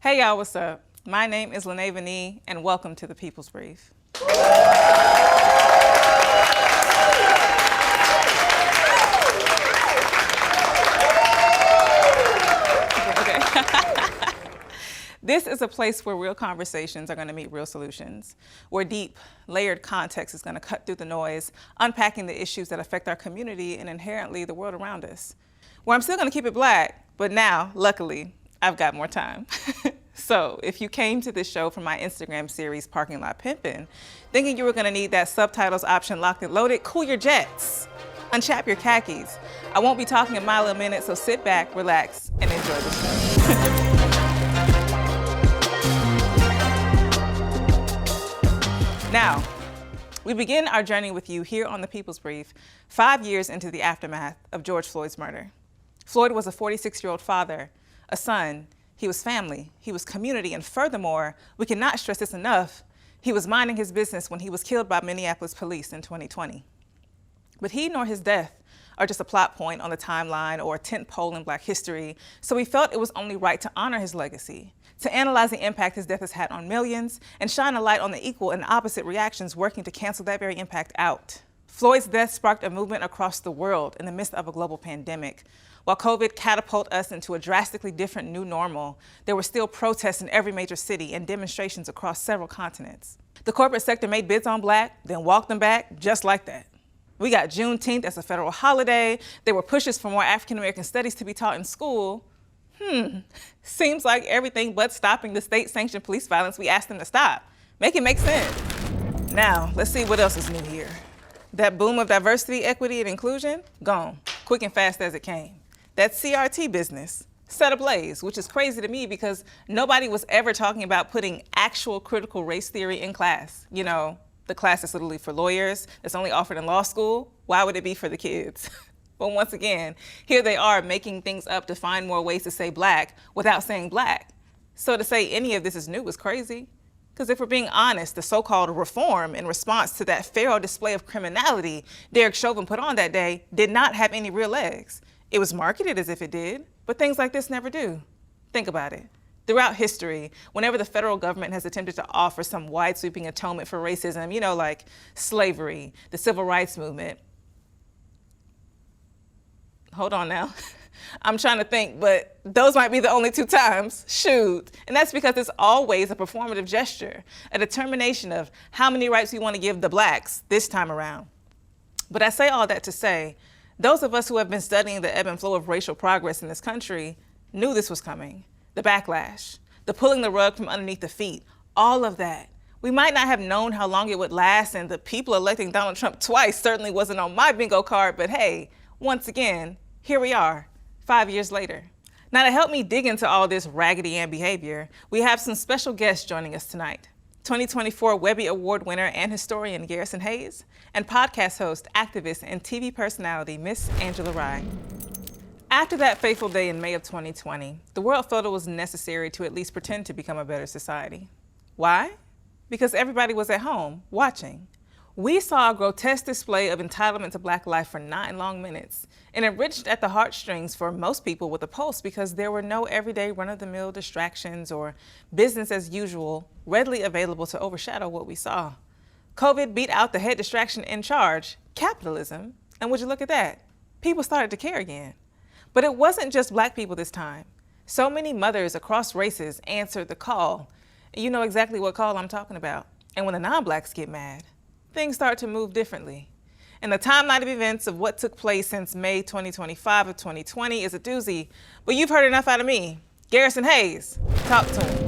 Hey y'all, what's up? My name is Lynae Vanee, and welcome to the People's Brief. Okay. This is a place where real conversations are going to meet real solutions, where deep, layered context is going to cut through the noise, unpacking the issues that affect our community and inherently the world around us. Where I'm still going to keep it black, but now, luckily, I've got more time. So if you came to this show from my Instagram series, Parking Lot Pimpin', thinking you were going to need that subtitles option locked and loaded, cool your jets. Unchap your khakis. I won't be talking a mile a minute, so sit back, relax, and enjoy the show. Now, we begin our journey with you here on the People's Brief 5 years into the aftermath of George Floyd's murder. Floyd was a 46-year-old father, a son. He was family, he was community, and furthermore, we cannot stress this enough, he was minding his business when he was killed by Minneapolis police in 2020. But he nor his death are just a plot point on the timeline or a tent pole in Black history, so we felt it was only right to honor his legacy, to analyze the impact his death has had on millions, and shine a light on the equal and opposite reactions working to cancel that very impact out. Floyd's death sparked a movement across the world in the midst of a global pandemic. While COVID catapulted us into a drastically different new normal, there were still protests in every major city and demonstrations across several continents. The corporate sector made bids on Black, then walked them back just like that. We got Juneteenth as a federal holiday. There were pushes for more African American studies to be taught in school. Seems like everything but stopping the state-sanctioned police violence we asked them to stop. Make it make sense. Now, let's see what else is new here. That boom of diversity, equity, and inclusion, gone, quick and fast as it came. That CRT business set ablaze, which is crazy to me because nobody was ever talking about putting actual critical race theory in class. You know, the class that's literally for lawyers, that's only offered in law school. Why would it be for the kids? But once again, here they are making things up to find more ways to say Black without saying Black. So to say any of this is new is crazy. Because if we're being honest, the so-called reform in response to that feral display of criminality Derek Chauvin put on that day did not have any real legs. It was marketed as if it did, but things like this never do. Think about it. Throughout history, whenever the federal government has attempted to offer some wide-sweeping atonement for racism, you know, like slavery, the civil rights movement. Hold on now. I'm trying to think, but those might be the only two times. Shoot. And that's because it's always a performative gesture, a determination of how many rights we want to give the Blacks this time around. But I say all that to say, those of us who have been studying the ebb and flow of racial progress in this country knew this was coming. The backlash, the pulling the rug from underneath the feet, all of that. We might not have known how long it would last, and the people electing Donald Trump twice certainly wasn't on my bingo card, but hey, once again, here we are, 5 years later. Now to help me dig into all this Raggedy Ann behavior, we have some special guests joining us tonight. 2024 Webby Award winner and historian Garrison and podcast host, activist, and TV personality Miss Angela Rye. After that fateful day in May of 2020, the world felt it was necessary to at least pretend to become a better society. Why? Because everybody was at home, watching. We saw a grotesque display of entitlement to Black life for 9 long minutes, and it reached at the heartstrings for most people with a pulse because there were no everyday run-of-the-mill distractions or business as usual readily available to overshadow what we saw. COVID beat out the head distraction in charge, capitalism, and would you look at that? People started to care again. But it wasn't just Black people this time. So many mothers across races answered the call. You know exactly what call I'm talking about. And when the non-Blacks get mad, things start to move differently. And the timeline of events of what took place since May 2025 of 2020 is a doozy, but you've heard enough out of me. Garrison, talk to him.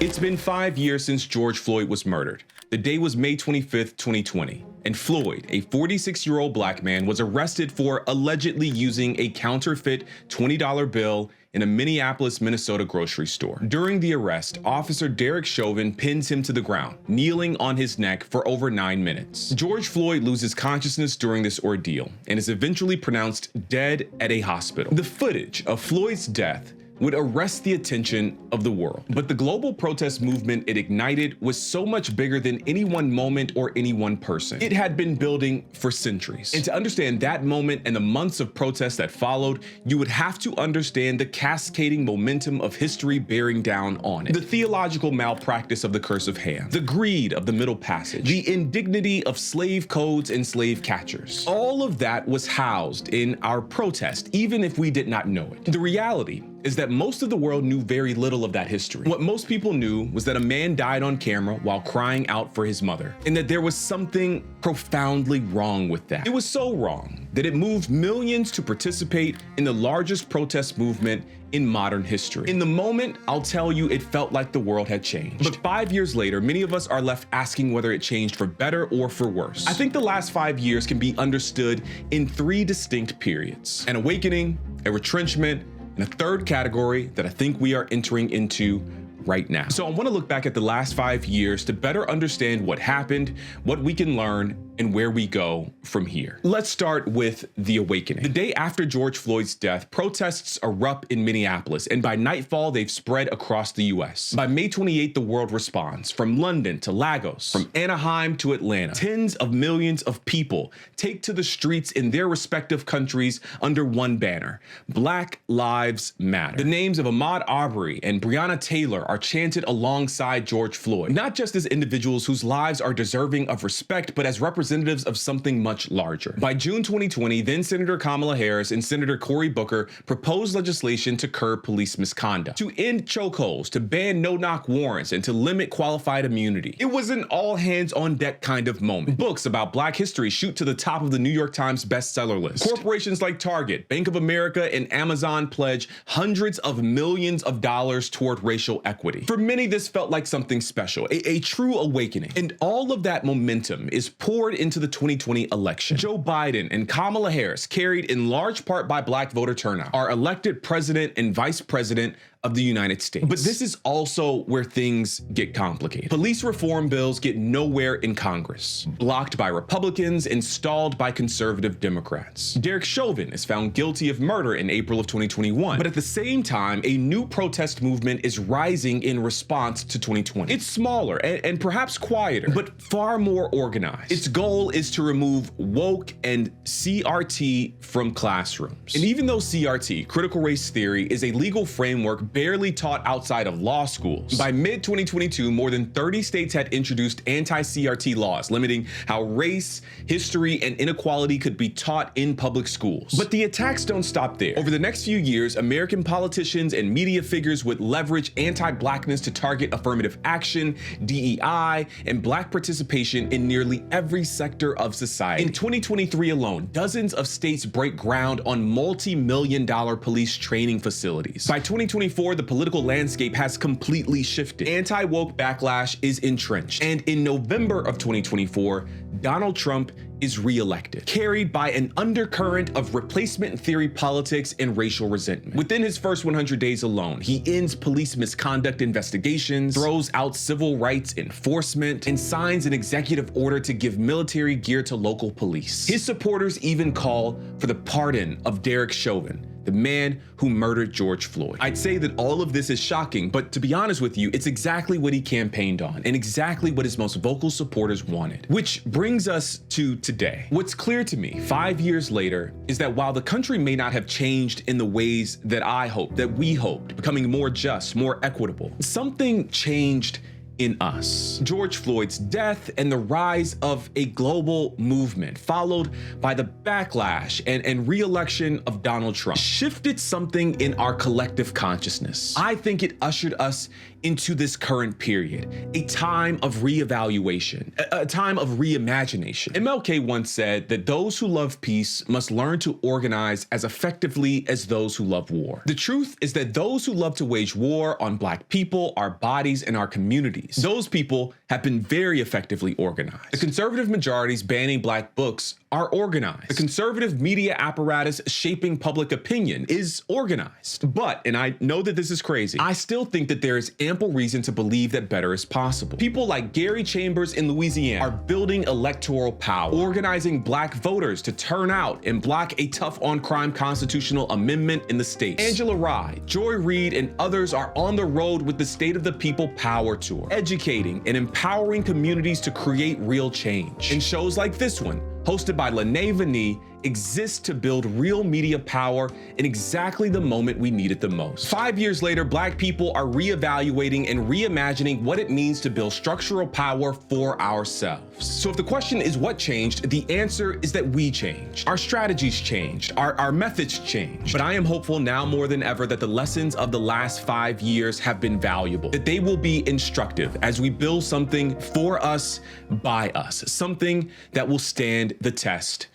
It's been 5 years since George Floyd was murdered. The day was May 25th, 2020, and Floyd, a 46-year-old Black man, was arrested for allegedly using a counterfeit $20 bill in a Minneapolis, Minnesota grocery store. During the arrest, Officer Derek Chauvin pins him to the ground, kneeling on his neck for over 9 minutes. George Floyd loses consciousness during this ordeal and is eventually pronounced dead at a hospital. The footage of Floyd's death would arrest the attention of the world. But the global protest movement it ignited was so much bigger than any one moment or any one person. It had been building for centuries. And to understand that moment and the months of protests that followed, you would have to understand the cascading momentum of history bearing down on it. The theological malpractice of the curse of Ham, the greed of the Middle Passage, the indignity of slave codes and slave catchers. All of that was housed in our protest, even if we did not know it. The reality is that most of the world knew very little of that history. What most people knew was that a man died on camera while crying out for his mother, and that there was something profoundly wrong with that. It was so wrong that it moved millions to participate in the largest protest movement in modern history. In the moment, I'll tell you, it felt like the world had changed. But 5 years later, many of us are left asking whether it changed for better or for worse. I think the last 5 years can be understood in 3 distinct periods: an awakening, a retrenchment, and a third category that I think we are entering into right now. So I want to look back at the last 5 years to better understand what happened, what we can learn, and where we go from here. Let's start with the awakening. The day after George Floyd's death, protests erupt in Minneapolis, and by nightfall, they've spread across the US. By May 28th, the world responds. From London to Lagos, from Anaheim to Atlanta, tens of millions of people take to the streets in their respective countries under one banner: Black Lives Matter. The names of Ahmaud Arbery and Breonna Taylor are chanted alongside George Floyd, not just as individuals whose lives are deserving of respect, but as representatives of something much larger. By June 2020, then Senator Kamala Harris and Senator Cory Booker proposed legislation to curb police misconduct, to end chokeholds, to ban no-knock warrants, and to limit qualified immunity. It was an all-hands-on-deck kind of moment. Books about Black history shoot to the top of the New York Times bestseller list. Corporations like Target, Bank of America, and Amazon pledge hundreds of millions of dollars toward racial equity. For many, this felt like something special, a true awakening. And all of that momentum is poured into the 2020 election. Joe Biden and Kamala Harris, carried in large part by Black voter turnout, are elected president and vice president of the United States. But this is also where things get complicated. Police reform bills get nowhere in Congress, blocked by Republicans and stalled by conservative Democrats. Derek Chauvin is found guilty of murder in April of 2021. But at the same time, a new protest movement is rising in response to 2020. It's smaller and perhaps quieter, but far more organized. Its goal is to remove woke and CRT from classrooms. And even though CRT, critical race theory, is a legal framework barely taught outside of law schools, by mid-2022, more than 30 states had introduced anti-CRT laws limiting how race, history, and inequality could be taught in public schools. But the attacks don't stop there. Over the next few years, American politicians and media figures would leverage anti-Blackness to target affirmative action, DEI, and Black participation in nearly every sector of society. In 2023 alone, dozens of states break ground on multi-million-dollar police training facilities. By 2024, the political landscape has completely shifted. Anti-woke backlash is entrenched. And in November of 2024, Donald Trump is reelected, carried by an undercurrent of replacement theory politics and racial resentment. Within his first 100 days alone, he ends police misconduct investigations, throws out civil rights enforcement, and signs an executive order to give military gear to local police. His supporters even call for the pardon of Derek Chauvin, the man who murdered George Floyd. I'd say that all of this is shocking, but to be honest with you, it's exactly what he campaigned on and exactly what his most vocal supporters wanted. Which brings us to today. What's clear to me 5 years later is that while the country may not have changed in the ways that I hoped, that we hoped, becoming more just, more equitable, something changed in us. George Floyd's death and the rise of a global movement, followed by the backlash and re-election of Donald Trump, shifted something in our collective consciousness. I think it ushered us into this current period, a time of reevaluation, a time of reimagination. MLK once said that those who love peace must learn to organize as effectively as those who love war. The truth is that those who love to wage war on Black people, our bodies, and our communities communities. Those people have been very effectively organized. The conservative majorities banning Black books are organized. The conservative media apparatus shaping public opinion is organized. But, and I know that this is crazy, I still think that there is ample reason to believe that better is possible. People like Gary Chambers in Louisiana are building electoral power, organizing Black voters to turn out and block a tough on crime constitutional amendment in the state. Angela Rye, Joy Reid, and others are on the road with the State of the People Power Tour, educating and empowering communities to create real change. And shows like this one, hosted by Lynae Vanee, exists to build real media power in exactly the moment we need it the most. 5 years later, Black people are reevaluating and reimagining what it means to build structural power for ourselves. So if the question is what changed, the answer is that we changed. Our strategies changed, our methods changed. But I am hopeful now more than ever that the lessons of the last 5 years have been valuable, that they will be instructive as we build something for us, by us, something that will stand the test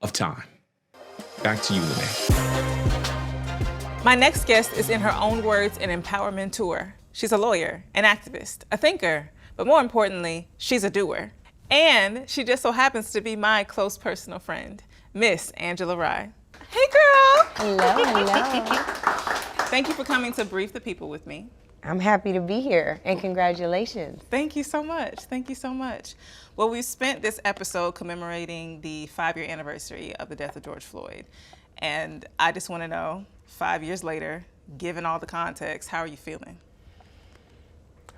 of time. Back to you, Lynae. My next guest is, in her own words, an empowerment tour. She's a lawyer, an activist, a thinker, but more importantly, she's a doer. And she just so happens to be my close personal friend, Miss Angela Rye. Hey, girl. Hello, hello. Thank you for coming to Brief the People with me. I'm happy to be here, and congratulations. Thank you so much. Thank you so much. Well, we spent this episode commemorating the 5-year anniversary of the death of George Floyd. And I just want to know, 5 years later, given all the context, how are you feeling?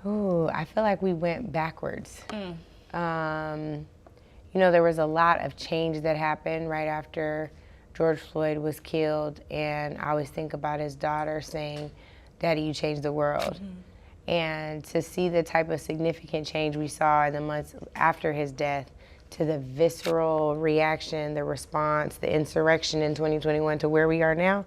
Ooh, I feel like we went backwards. You know, there was a lot of change that happened right after George Floyd was killed, and I always think about his daughter saying, "Daddy, you changed the world." And to see the type of significant change we saw in the months after his death, to the visceral reaction, the response, the insurrection in 2021 to where we are now,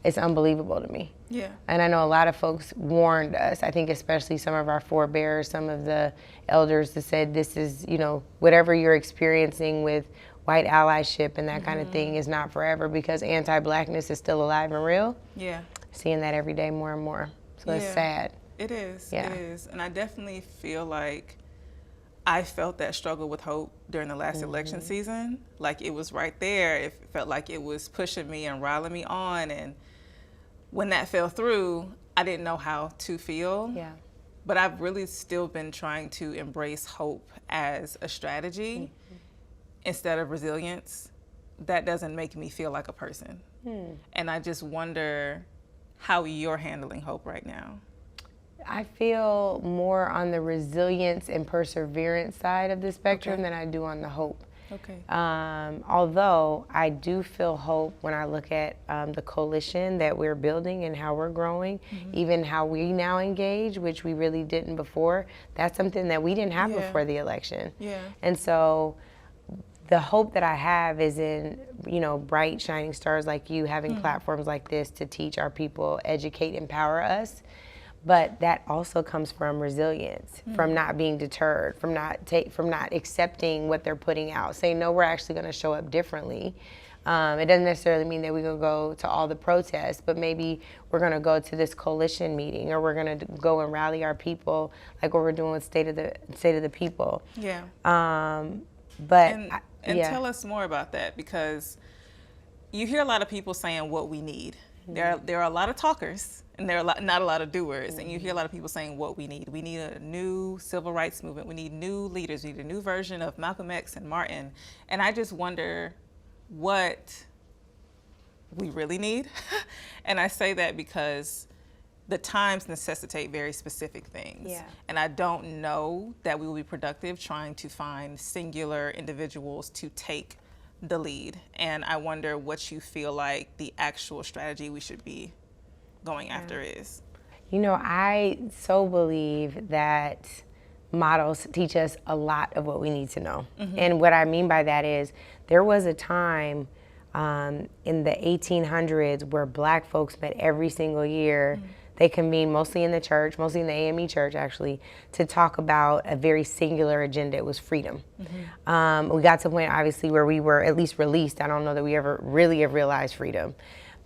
it's unbelievable to me. Yeah. And I know a lot of folks warned us. I think especially some of our forebears, some of the elders that said this is, you know, whatever you're experiencing with white allyship and that kind of thing is not forever, because anti-Blackness is still alive and real. Yeah. Seeing that every day more and more. So it's sad. It is. Yeah. It is. And I definitely feel like I felt that struggle with hope during the last election season. Like, it was right there. It felt like it was pushing me and riling me on. And when that fell through, I didn't know how to feel. Yeah. But I've really still been trying to embrace hope as a strategy instead of resilience. That doesn't make me feel like a person. And I just wonder how you're handling hope right now. I feel more on the resilience and perseverance side of the spectrum than I do on the hope. Okay. Although I do feel hope when I look at the coalition that we're building and how we're growing, even how we now engage, which we really didn't before. That's something that we didn't have before the election. Yeah. And so the hope that I have is in, you know, bright, shining stars like you, having platforms like this to teach our people, educate, empower us. But that also comes from resilience, from not being deterred, from not accepting what they're putting out, saying, no, we're actually going to show up differently. It doesn't necessarily mean that we're going to go to all the protests, but maybe we're going to go to this coalition meeting, or we're going to go and rally our people like what we're doing with State of the People. Yeah. But and tell us more about that, because you hear a lot of people saying what we need. There are a lot of talkers, and there are not a lot of doers. And you hear a lot of people saying what we need. We need a new civil rights movement. We need new leaders. We need a new version of Malcolm X and Martin. And I just wonder what we really need. And I say that because the times necessitate very specific things. Yeah. And I don't know that we will be productive trying to find singular individuals to take the lead. And I wonder what you feel like the actual strategy we should be going after is. You know, I so believe that models teach us a lot of what we need to know. And what I mean by that is there was a time in the 1800s where Black folks met every single year. They convened mostly in the church, mostly in the AME church actually, to talk about a very singular agenda. It was freedom. We got to a point obviously where we were at least released. I don't know that we ever really have realized freedom.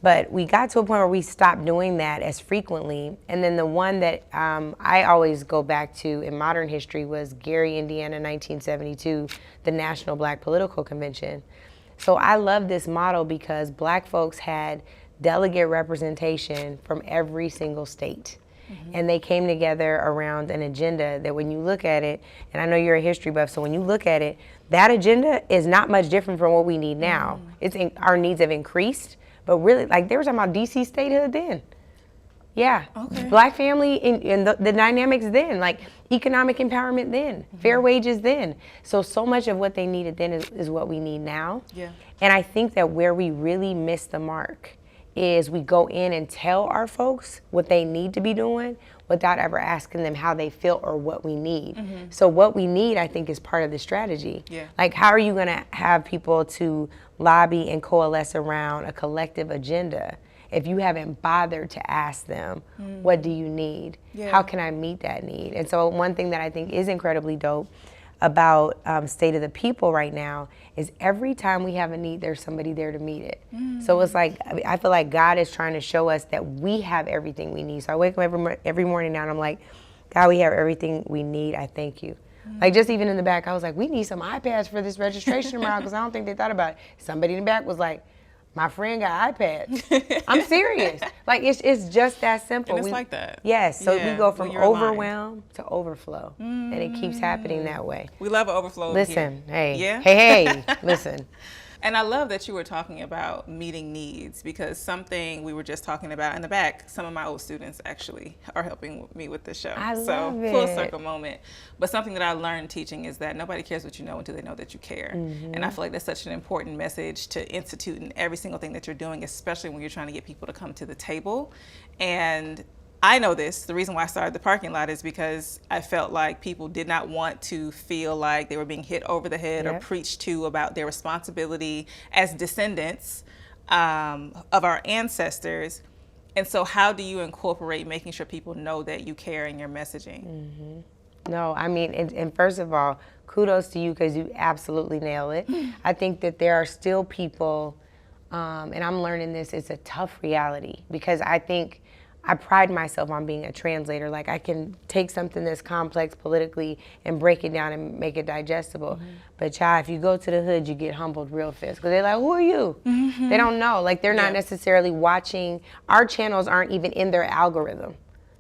But we got to a point where we stopped doing that as frequently. And then the one that I always go back to in modern history was Gary, Indiana, 1972, the National Black Political Convention. So I love this model because Black folks had delegate representation from every single state. And they came together around an agenda that when you look at it, and I know you're a history buff, so when you look at it, that agenda is not much different from what we need now. Our needs have increased, but really, like they were talking about DC statehood then. Yeah, Black family and the dynamics then, like economic empowerment then, fair wages then. So much of what they needed then is what we need now. Yeah. And I think that where we really miss the mark is we go in and tell our folks what they need to be doing without ever asking them how they feel or what we need. So what we need, I think, is part of the strategy. Yeah. Like, how are you gonna have people to lobby and coalesce around a collective agenda if you haven't bothered to ask them, what do you need? Yeah. How can I meet that need? And so one thing that I think is incredibly dope about State of the People right now is every time we have a need, there's somebody there to meet it. So it's like, I feel like God is trying to show us that we have everything we need. So I wake up every morning now and I'm like, God, we have everything we need. I thank you. Like just even in the back, I was like, we need some iPads for this registration tomorrow because I don't think they thought about it. Somebody in the back was like, my friend got iPads. I'm serious. Like it's just that simple. And it's like that. Yes. So Yeah, we go when from you're aligned. overwhelm to overflow, and it keeps happening that way. We love an overflow. Listen, hey, Yeah? hey, listen. And I love that you were talking about meeting needs because something we were just talking about in the back, some of my old students actually are helping me with this show. I love so full it. circle moment. But something that I learned teaching is that nobody cares what you know until they know that you care. And I feel like that's such an important message to institute in every single thing that you're doing, especially when you're trying to get people to come to the table. And I know this, the reason why I started the parking lot is because I felt like people did not want to feel like they were being hit over the head or preached to about their responsibility as descendants of our ancestors. And so how do you incorporate making sure people know that you care in your messaging? No, I mean, and first of all, kudos to you because you absolutely nail it. I think that there are still people, and I'm learning this, it's a tough reality because I think I pride myself on being a translator. Like I can take something that's complex politically and break it down and make it digestible. But child, if you go to the hood, you get humbled real fast. Because they're like, who are you? They don't know. Like they're not necessarily watching. Our channels aren't even in their algorithm.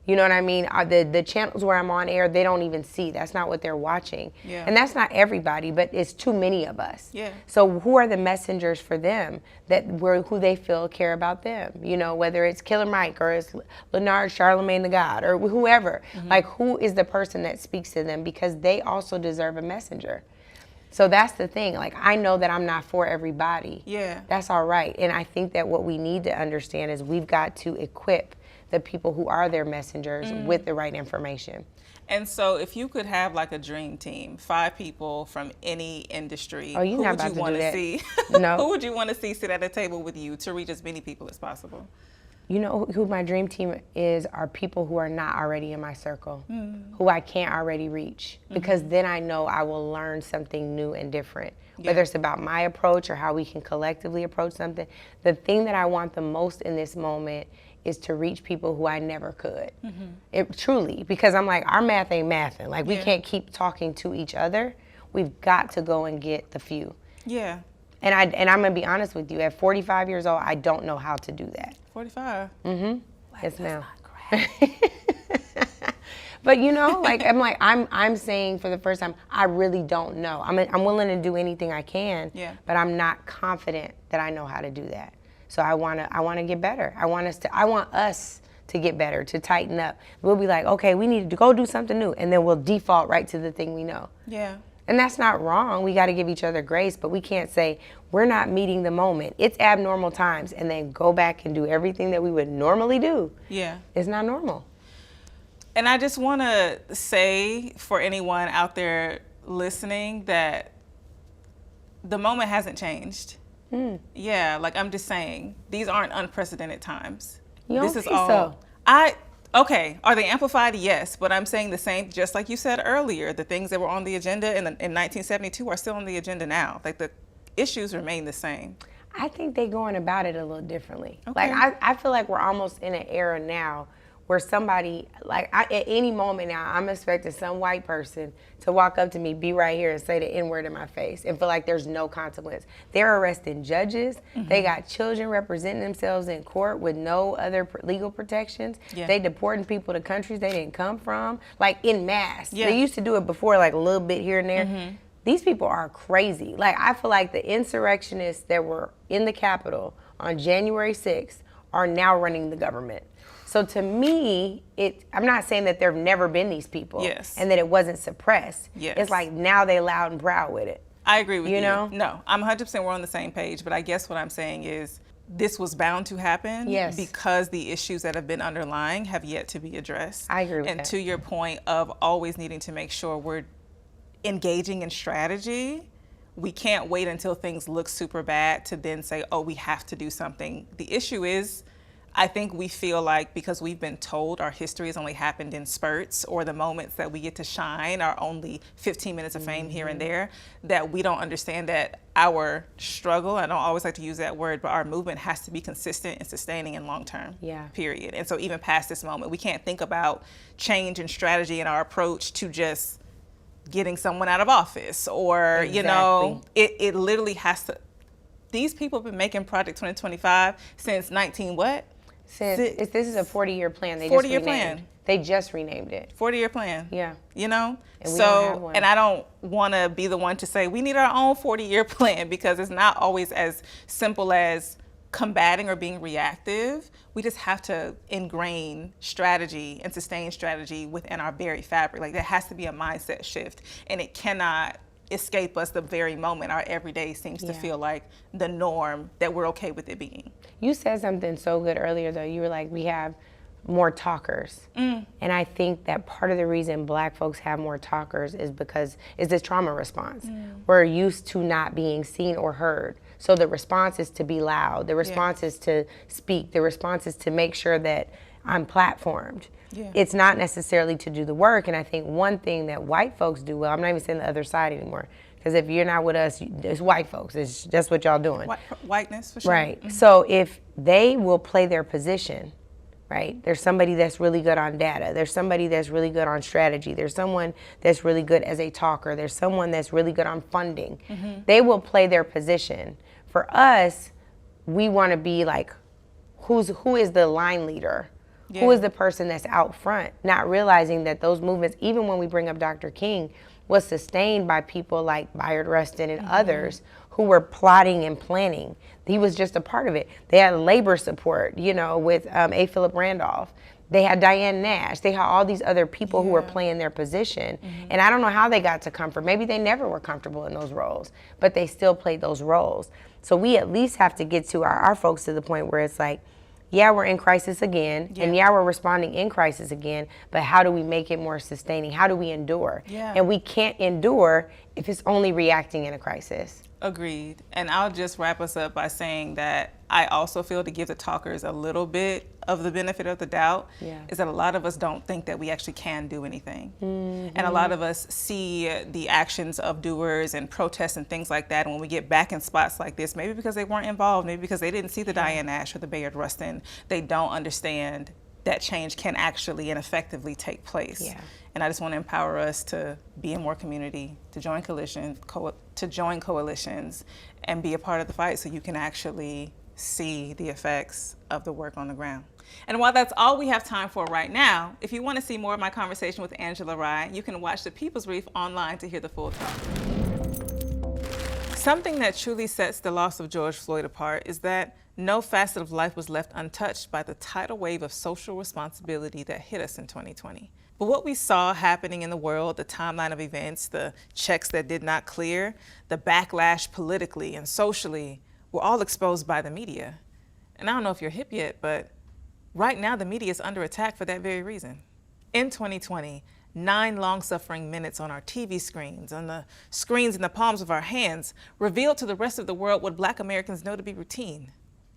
You know what I mean? The channels where I'm on air, they don't even see. That's not what they're watching. And that's not everybody, but it's too many of us. So who are the messengers for them who they feel care about them? You know, whether it's Killer Mike or it's Leonard Charlemagne the God or whoever. Like who is the person that speaks to them because they also deserve a messenger. So that's the thing. Like I know that I'm not for everybody. That's all right. And I think that what we need to understand is we've got to equip the people who are their messengers with the right information. And so if you could have like a dream team, 5 people from any industry, who would you want to see? No. Who would you want to see sit at a table with you to reach as many people as possible? You know who my dream team is are people who are not already in my circle, who I can't already reach, because then I know I will learn something new and different. Whether it's about my approach or how we can collectively approach something, the thing that I want the most in this moment is to reach people who I never could. It truly, because I'm like, our math ain't mathing. Like we can't keep talking to each other. We've got to go and get the few. And I'm gonna be honest with you, at 45 years old, I don't know how to do that. 45. Yes, ma'am. But you know, like I'm saying for the first time, I really don't know. I'm willing to do anything I can, but I'm not confident that I know how to do that. So I wanna get better. I want us to get better, to tighten up. We'll be like, okay, we need to go do something new, and then we'll default right to the thing we know. And that's not wrong. We got to give each other grace, but we can't say we're not meeting the moment. It's abnormal times, and then go back and do everything that we would normally do. It's not normal. And I just want to say for anyone out there listening that the moment hasn't changed. Like I'm just saying, these aren't unprecedented times. You don't this is think all. so? Okay, are they amplified? Yes, but I'm saying the same, just like you said earlier, the things that were on the agenda in 1972 are still on the agenda now. Like the issues remain the same. I think they're going about it a little differently. Okay. Like, I feel like we're almost in an era now where somebody, like, at any moment now, I'm expecting some white person to walk up to me, be right here, and say the N-word in my face and feel like there's no consequence. They're arresting judges. They got children representing themselves in court with no other legal protections. Yeah. They deporting people to countries they didn't come from, like, en masse. Yeah. They used to do it before, like, a little bit here and there. These people are crazy. Like, I feel like the insurrectionists that were in the Capitol on January 6th are now running the government. So to me, I'm not saying that there have never been these people Yes. and that it wasn't suppressed. Yes. It's like now they loud and proud with it. I agree with you. You know? No, I'm 100% we're on the same page, but I guess what I'm saying is this was bound to happen because the issues that have been underlying have yet to be addressed. I agree with and that. to your point of always needing to make sure we're engaging in strategy, we can't wait until things look super bad to then say, oh, we have to do something. The issue is, I think we feel like because we've been told our history has only happened in spurts, or the moments that we get to shine are only 15 minutes of fame here and there, that we don't understand that our struggle, I don't always like to use that word, but our movement has to be consistent and sustaining and long-term, period. And so even past this moment, we can't think about change and strategy in our approach to just getting someone out of office or, you know, it literally has to, these people have been making Project 2025 since 19 what? This is a 40-year plan. 40-year plan. They just renamed it. 40-year plan. Yeah. You know? And we don't have one. And I don't want to be the one to say we need our own 40-year plan, because it's not always as simple as combating or being reactive. We just have to ingrain strategy and sustain strategy within our very fabric. Like, there has to be a mindset shift, and it cannot escape us the very moment our everyday seems to feel like the norm that we're okay with it being. You said something so good earlier, though. You were like, we have more talkers. And I think that part of the reason Black folks have more talkers is because it's this trauma response. We're used to not being seen or heard. So the response is to be loud. The response is to speak. The response is to make sure that I'm platformed. It's not necessarily to do the work. And I think one thing that white folks do well, I'm not even saying the other side anymore, because if you're not with us, it's white folks. It's just what y'all doing. Whiteness, for sure. Right. So if they will play their position, right? There's somebody that's really good on data. There's somebody that's really good on strategy. There's someone that's really good as a talker. There's someone that's really good on funding. They will play their position. For us, we want to be like, who is the line leader? Who is the person that's out front? Not realizing that those movements, even when we bring up Dr. King, was sustained by people like Bayard Rustin and others who were plotting and planning. He was just a part of it. They had labor support, you know, with A. Philip Randolph. They had Diane Nash. They had all these other people who were playing their position. And I don't know how they got to comfort. Maybe they never were comfortable in those roles, but they still played those roles. So we at least have to get to our folks to the point where it's like, yeah, we're in crisis again, and yeah, we're responding in crisis again, but how do we make it more sustaining? How do we endure? And we can't endure if it's only reacting in a crisis. Agreed. And I'll just wrap us up by saying that I also feel, to give the talkers a little bit of the benefit of the doubt, is that a lot of us don't think that we actually can do anything. And a lot of us see the actions of doers and protests and things like that, and when we get back in spots like this, maybe because they weren't involved, maybe because they didn't see the Diane Nash or the Bayard Rustin, they don't understand that change can actually and effectively take place. And I just want to empower us to be in more community, to join coalitions, and be a part of the fight so you can actually see the effects of the work on the ground. And while that's all we have time for right now, if you want to see more of my conversation with Angela Rye, you can watch the People's Brief online to hear the full talk. Something that truly sets the loss of George Floyd apart is that no facet of life was left untouched by the tidal wave of social responsibility that hit us in 2020. But what we saw happening in the world, the timeline of events, the checks that did not clear, the backlash politically and socially, were all exposed by the media. And I don't know if you're hip yet, but right now the media is under attack for that very reason. In 2020, 9 long-suffering minutes on our TV screens, on the screens in the palms of our hands, revealed to the rest of the world what Black Americans know to be routine.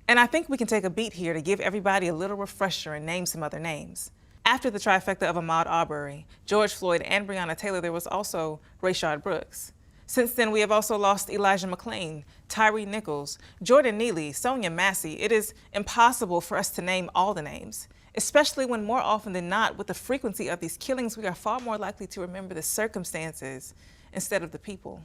And I think we can take a beat here to give everybody a little refresher and name some other names. After the trifecta of Ahmaud Arbery, George Floyd, and Breonna Taylor, there was also Rayshard Brooks. Since then, we have also lost Elijah McClain, Tyree Nichols, Jordan Neely, Sonia Massey. It is impossible for us to name all the names, especially when more often than not, with the frequency of these killings, we are far more likely to remember the circumstances instead of the people.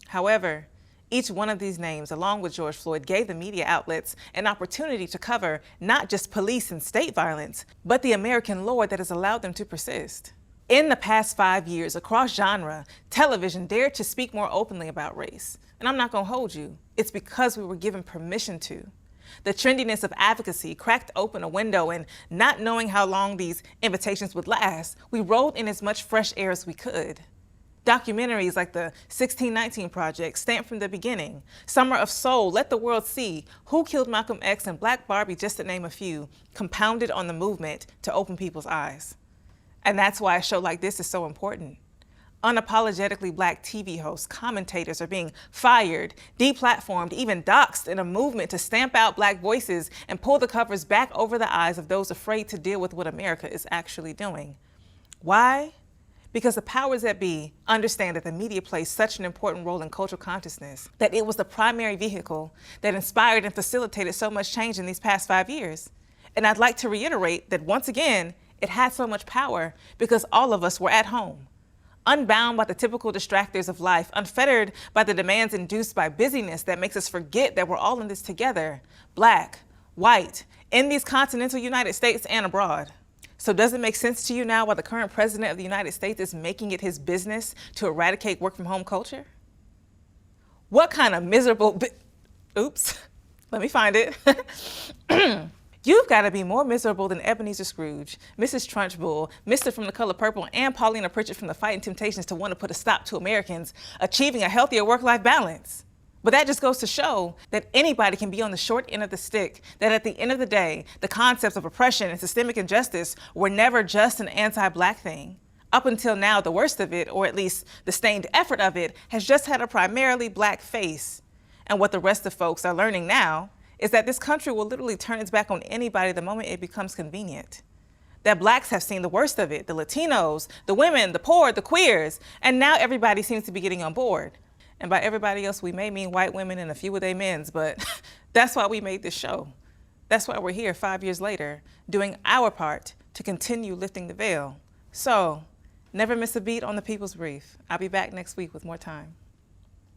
However, each one of these names, along with George Floyd, gave the media outlets an opportunity to cover not just police and state violence, but the American lore that has allowed them to persist. In the past 5 years, across genre, television dared to speak more openly about race. And I'm not gonna hold you, it's because we were given permission to. The trendiness of advocacy cracked open a window, and not knowing how long these invitations would last, we rolled in as much fresh air as we could. Documentaries like the 1619 Project, Stamped from the Beginning, Summer of Soul, Let the World See, Who Killed Malcolm X, and Black Barbie, just to name a few, compounded on the movement to open people's eyes. And that's why a show like this is so important. Unapologetically Black TV hosts, commentators are being fired, deplatformed, even doxxed in a movement to stamp out Black voices and pull the covers back over the eyes of those afraid to deal with what America is actually doing. Why? Because the powers that be understand that the media plays such an important role in cultural consciousness, that it was the primary vehicle that inspired and facilitated so much change in these past 5 years. And I'd like to reiterate that once again, it had so much power because all of us were at home, unbound by the typical distractors of life, unfettered by the demands induced by busyness that makes us forget that we're all in this together, Black, white, in these continental United States and abroad. So does it make sense to you now why the current president of the United States is making it his business to eradicate work from home culture? What kind of miserable oops, let me find it. You've got to be more miserable than Ebenezer Scrooge, Mrs. Trunchbull, Mr. from The Color Purple, and Paulina Pritchard from The Fighting Temptations to want to put a stop to Americans achieving a healthier work-life balance. But that just goes to show that anybody can be on the short end of the stick, that at the end of the day, the concepts of oppression and systemic injustice were never just an anti-Black thing. Up until now, the worst of it, or at least the stained effort of it, has just had a primarily Black face. And what the rest of folks are learning now is that this country will literally turn its back on anybody the moment it becomes convenient. That Blacks have seen the worst of it, the Latinos, the women, the poor, the queers, and now everybody seems to be getting on board. And by everybody else, we may mean white women and a few of their men's, but that's why we made this show. That's why we're here 5 years later, doing our part to continue lifting the veil. So, never miss a beat on the People's Brief. I'll be back next week with more time.